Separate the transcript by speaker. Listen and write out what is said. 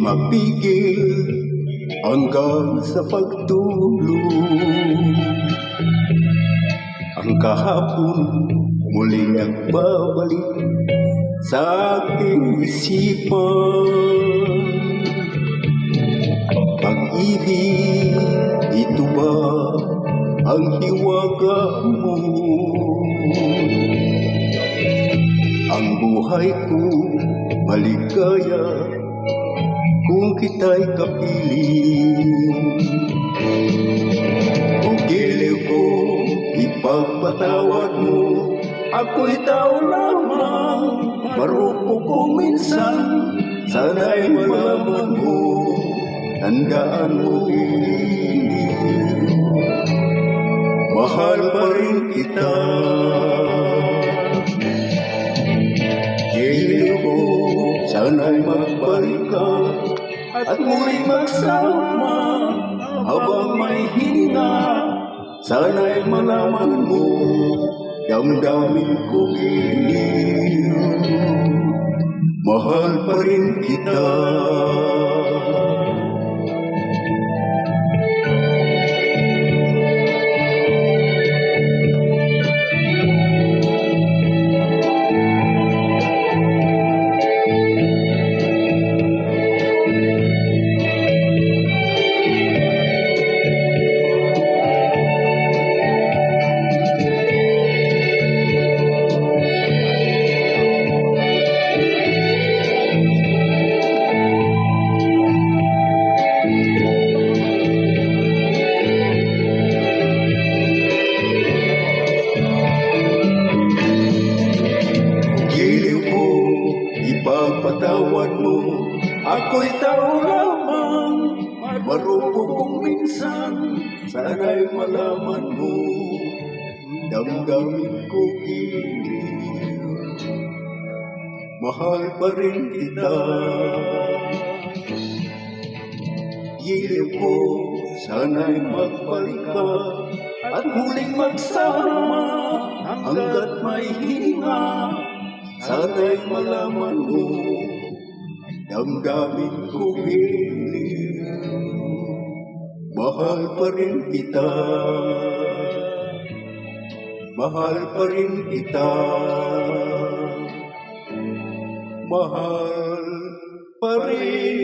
Speaker 1: mapigil hanggang sa pagtulog. Ang kahapon muling nagbabalik sa aking isipan. Pag-ibig, ito ba ang hiwaga mo? Ang buhay ko maligaya kung kita'y kapiling. Kung giliw ko ipagpatawad mo, ako'y tao lamang, marupok kung minsan. Sana'y malaman mo, tandaan mo, mahal pa rin kita. Giliw ko, sana'y magbalik ka at muling magsama habang may hininga. Sana'y malaman mo, damdamin ko giliw, mahal pa rin kita. Ipagpatawad mo, ako'y tao lamang, marupok kung minsan. Sana'y malaman mo, damdamin ko giliw, mahal pa rin kita. Giliw ko, sana'y magbalik ka at huling magsama hanggat may hininga. Sana'y malaman mo, damdamin ko giliw, mahal pa rin kita, mahal pa rin kita, mahal pa rin